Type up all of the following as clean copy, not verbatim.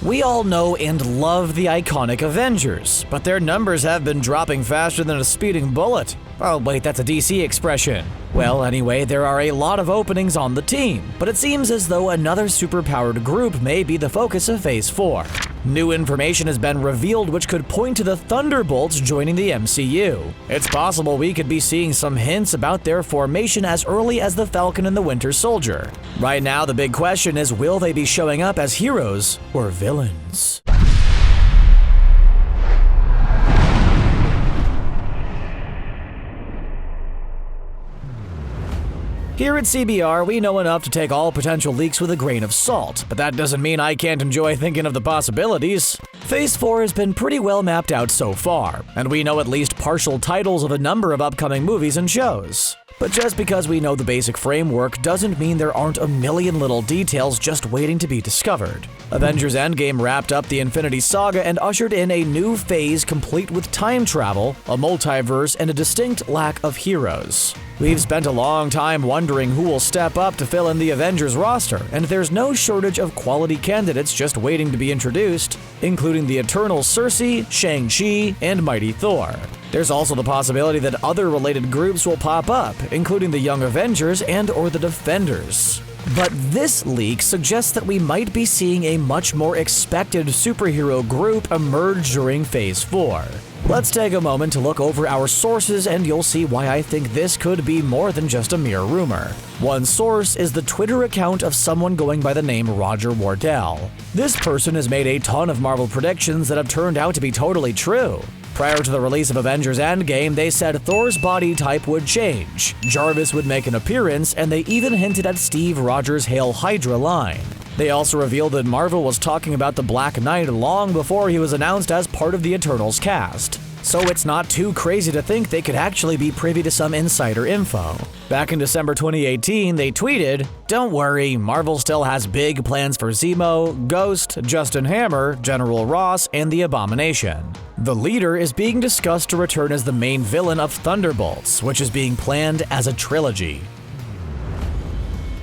We all know and love the iconic Avengers, but their numbers have been dropping faster than a speeding bullet. Oh wait, that's a DC expression. Well, anyway, there are a lot of openings on the team, but it seems as though another superpowered group may be the focus of Phase 4. New information has been revealed which could point to the Thunderbolts joining the MCU. It's possible we could be seeing some hints about their formation as early as the Falcon and the Winter Soldier. Right now, the big question is, will they be showing up as heroes or villains? Here at CBR, we know enough to take all potential leaks with a grain of salt, but that doesn't mean I can't enjoy thinking of the possibilities. Phase 4 has been pretty well mapped out so far, and we know at least partial titles of a number of upcoming movies and shows. But just because we know the basic framework doesn't mean there aren't a million little details just waiting to be discovered. Avengers Endgame wrapped up the Infinity Saga and ushered in a new phase complete with time travel, a multiverse, and a distinct lack of heroes. We've spent a long time wondering who will step up to fill in the Avengers roster, and there's no shortage of quality candidates just waiting to be introduced, including the Eternal Cersei, Shang-Chi, and Mighty Thor. There's also the possibility that other related groups will pop up, including the Young Avengers and/or the Defenders. But this leak suggests that we might be seeing a much more expected superhero group emerge during Phase 4. Let's take a moment to look over our sources and you'll see why I think this could be more than just a mere rumor. One source is the Twitter account of someone going by the name Roger Wardell. This person has made a ton of Marvel predictions that have turned out to be totally true. Prior to the release of Avengers Endgame, they said Thor's body type would change, Jarvis would make an appearance, and they even hinted at Steve Rogers' Hail Hydra line. They also revealed that Marvel was talking about the Black Knight long before he was announced as part of the Eternals cast. So it's not too crazy to think they could actually be privy to some insider info. Back in December 2018, they tweeted, "Don't worry, Marvel still has big plans for Zemo, Ghost, Justin Hammer, General Ross, and the Abomination. The leader is being discussed to return as the main villain of Thunderbolts, which is being planned as a trilogy."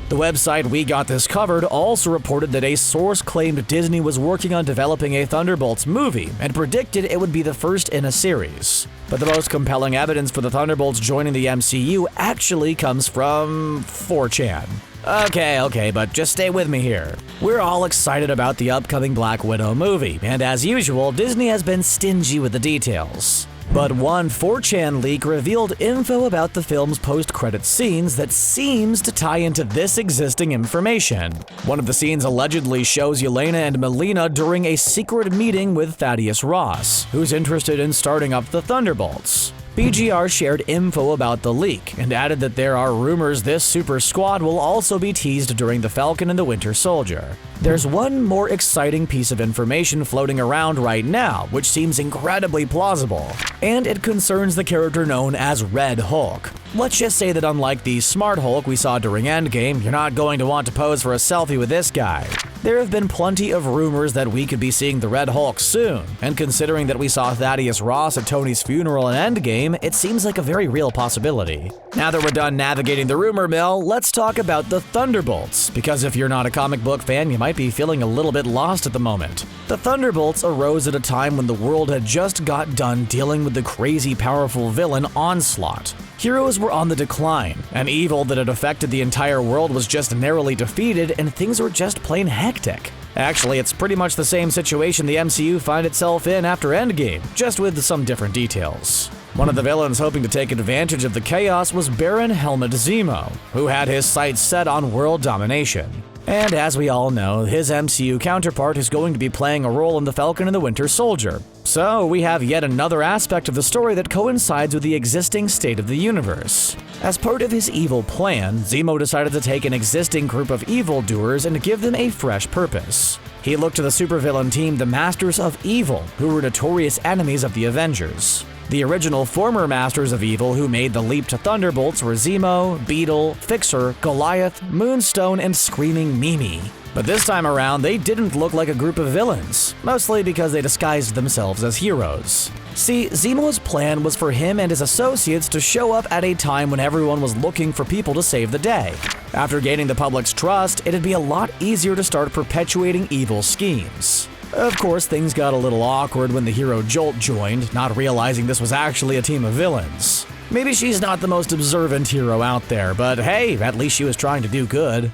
The website We Got This Covered also reported that a source claimed Disney was working on developing a Thunderbolts movie and predicted it would be the first in a series. But the most compelling evidence for the Thunderbolts joining the MCU actually comes from 4chan. Okay, but just stay with me here. We're all excited about the upcoming Black Widow movie, and as usual, Disney has been stingy with the details. But one 4chan leak revealed info about the film's post-credits scenes that seems to tie into this existing information. One of the scenes allegedly shows Yelena and Melina during a secret meeting with Thaddeus Ross, who's interested in starting up the Thunderbolts. BGR shared info about the leak and added that there are rumors this super squad will also be teased during the Falcon and the Winter Soldier. There's one more exciting piece of information floating around right now, which seems incredibly plausible, and it concerns the character known as Red Hulk. Let's just say that unlike the Smart Hulk we saw during Endgame, you're not going to want to pose for a selfie with this guy. There have been plenty of rumors that we could be seeing the Red Hulk soon, and considering that we saw Thaddeus Ross at Tony's funeral in Endgame, it seems like a very real possibility. Now that we're done navigating the rumor mill, let's talk about the Thunderbolts, because if you're not a comic book fan, you might be feeling a little bit lost at the moment. The Thunderbolts arose at a time when the world had just got done dealing with the crazy powerful villain Onslaught. Heroes were on the decline, and evil that had affected the entire world was just narrowly defeated, and things were just plain hectic. Actually, it's pretty much the same situation the MCU find itself in after Endgame, just with some different details. One of the villains hoping to take advantage of the chaos was Baron Helmut Zemo, who had his sights set on world domination. And as we all know, his MCU counterpart is going to be playing a role in the Falcon and the Winter Soldier. So we have yet another aspect of the story that coincides with the existing state of the universe. As part of his evil plan, Zemo decided to take an existing group of evildoers and give them a fresh purpose. He looked to the supervillain team, the Masters of Evil, who were notorious enemies of the Avengers. The original former Masters of Evil who made the leap to Thunderbolts were Zemo, Beetle, Fixer, Goliath, Moonstone, and Screaming Mimi. But this time around, they didn't look like a group of villains, mostly because they disguised themselves as heroes. See, Zemo's plan was for him and his associates to show up at a time when everyone was looking for people to save the day. After gaining the public's trust, it'd be a lot easier to start perpetuating evil schemes. Of course, things got a little awkward when the hero Jolt joined, not realizing this was actually a team of villains. Maybe she's not the most observant hero out there, but hey, at least she was trying to do good.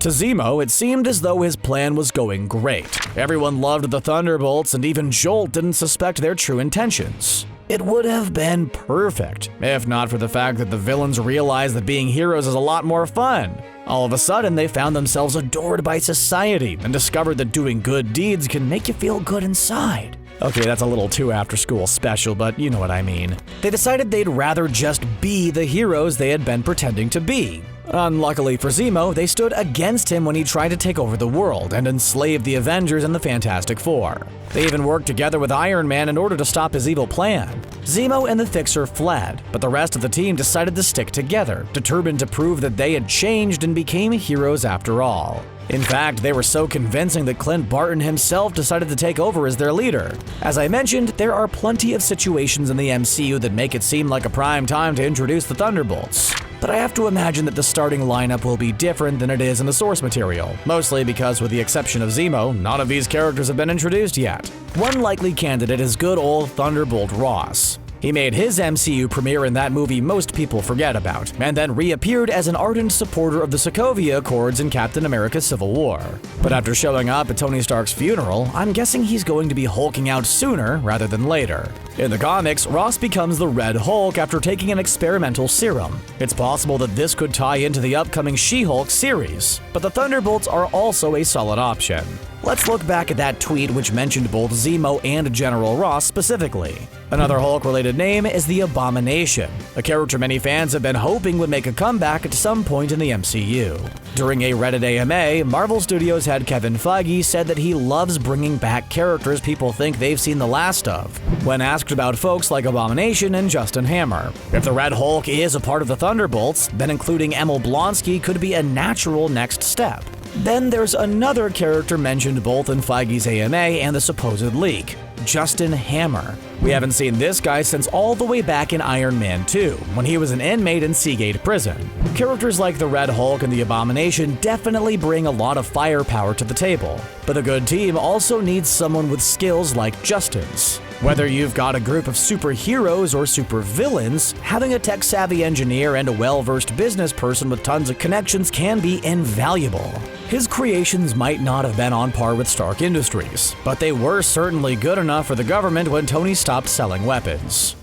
To Zemo, it seemed as though his plan was going great. Everyone loved the Thunderbolts, and even Jolt didn't suspect their true intentions. It would have been perfect, if not for the fact that the villains realized that being heroes is a lot more fun. All of a sudden, they found themselves adored by society and discovered that doing good deeds can make you feel good inside. Okay, that's a little too after-school special, but you know what I mean. They decided they'd rather just be the heroes they had been pretending to be. Unluckily for Zemo, they stood against him when he tried to take over the world and enslave the Avengers and the Fantastic Four. They even worked together with Iron Man in order to stop his evil plan. Zemo and the Fixer fled, but the rest of the team decided to stick together, determined to prove that they had changed and became heroes after all. In fact, they were so convincing that Clint Barton himself decided to take over as their leader. As I mentioned, there are plenty of situations in the MCU that make it seem like a prime time to introduce the Thunderbolts. But I have to imagine that the starting lineup will be different than it is in the source material, mostly because with the exception of Zemo, none of these characters have been introduced yet. One likely candidate is good old Thunderbolt Ross. He made his MCU premiere in that movie most people forget about, and then reappeared as an ardent supporter of the Sokovia Accords in Captain America: Civil War. But after showing up at Tony Stark's funeral, I'm guessing he's going to be hulking out sooner rather than later. In the comics, Ross becomes the Red Hulk after taking an experimental serum. It's possible that this could tie into the upcoming She-Hulk series, but the Thunderbolts are also a solid option. Let's look back at that tweet which mentioned both Zemo and General Ross specifically. Another Hulk-related name is the Abomination, a character many fans have been hoping would make a comeback at some point in the MCU. During a Reddit AMA, Marvel Studios head Kevin Feige said that he loves bringing back characters people think they've seen the last of, when asked about folks like Abomination and Justin Hammer. If the Red Hulk is a part of the Thunderbolts, then including Emil Blonsky could be a natural next step. Then there's another character mentioned both in Feige's AMA and the supposed leak, Justin Hammer. We haven't seen this guy since all the way back in Iron Man 2, when he was an inmate in Seagate Prison. Characters like the Red Hulk and the Abomination definitely bring a lot of firepower to the table, but a good team also needs someone with skills like Justin's. Whether you've got a group of superheroes or supervillains, having a tech-savvy engineer and a well-versed business person with tons of connections can be invaluable. His creations might not have been on par with Stark Industries, but they were certainly good enough for the government when Tony stopped selling weapons.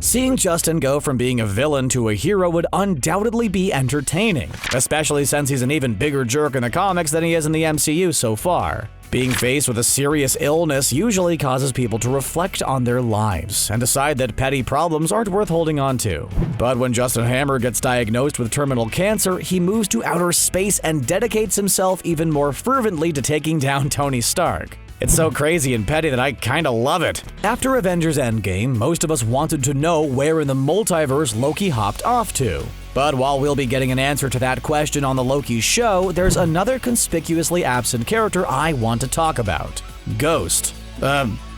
Seeing Justin go from being a villain to a hero would undoubtedly be entertaining, especially since he's an even bigger jerk in the comics than he is in the MCU so far. Being faced with a serious illness usually causes people to reflect on their lives and decide that petty problems aren't worth holding on to. But when Justin Hammer gets diagnosed with terminal cancer, he moves to outer space and dedicates himself even more fervently to taking down Tony Stark. It's so crazy and petty that I kinda love it. After Avengers Endgame, most of us wanted to know where in the multiverse Loki hopped off to. But while we'll be getting an answer to that question on the Loki show, there's another conspicuously absent character I want to talk about. Ghost.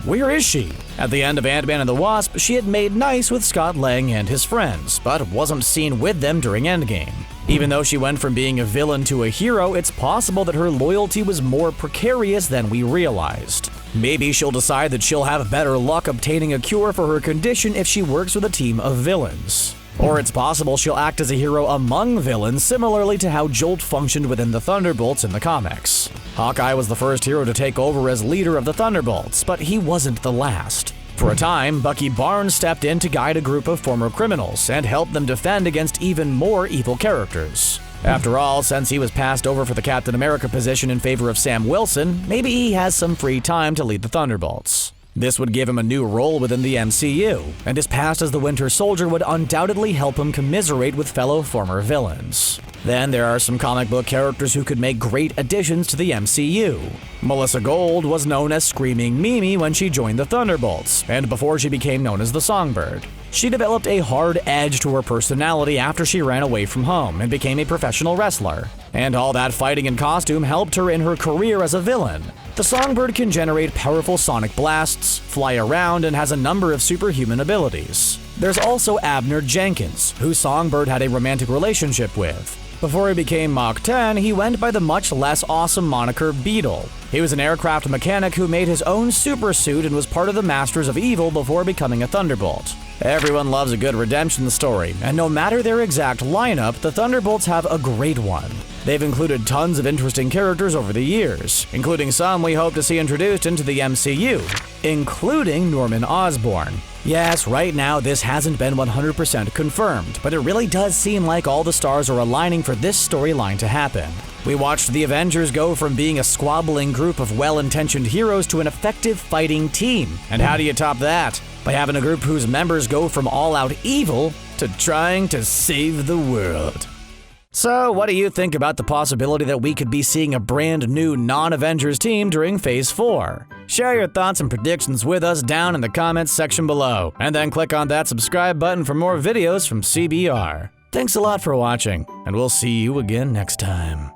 Where is she? At the end of Ant-Man and the Wasp, she had made nice with Scott Lang and his friends, but wasn't seen with them during Endgame. Even though she went from being a villain to a hero, it's possible that her loyalty was more precarious than we realized. Maybe she'll decide that she'll have better luck obtaining a cure for her condition if she works with a team of villains. Or it's possible she'll act as a hero among villains, similarly to how Jolt functioned within the Thunderbolts in the comics. Hawkeye was the first hero to take over as leader of the Thunderbolts, but he wasn't the last. For a time, Bucky Barnes stepped in to guide a group of former criminals and help them defend against even more evil characters. After all, since he was passed over for the Captain America position in favor of Sam Wilson, maybe he has some free time to lead the Thunderbolts. This would give him a new role within the MCU, and his past as the Winter Soldier would undoubtedly help him commiserate with fellow former villains. Then there are some comic book characters who could make great additions to the MCU. Melissa Gold was known as Screaming Mimi when she joined the Thunderbolts, and before she became known as the Songbird. She developed a hard edge to her personality after she ran away from home and became a professional wrestler. And all that fighting in costume helped her in her career as a villain. The Songbird can generate powerful sonic blasts, fly around, and has a number of superhuman abilities. There's also Abner Jenkins, who Songbird had a romantic relationship with. Before he became Mach 10, he went by the much less awesome moniker Beetle. He was an aircraft mechanic who made his own super suit and was part of the Masters of Evil before becoming a Thunderbolt. Everyone loves a good redemption story, and no matter their exact lineup, the Thunderbolts have a great one. They've included tons of interesting characters over the years, including some we hope to see introduced into the MCU, including Norman Osborn. Yes, right now this hasn't been 100% confirmed, but it really does seem like all the stars are aligning for this storyline to happen. We watched the Avengers go from being a squabbling group of well-intentioned heroes to an effective fighting team. And how do you top that? By having a group whose members go from all-out evil to trying to save the world. So, what do you think about the possibility that we could be seeing a brand new non-Avengers team during Phase 4? Share your thoughts and predictions with us down in the comments section below, and then click on that subscribe button for more videos from CBR. Thanks a lot for watching, and we'll see you again next time.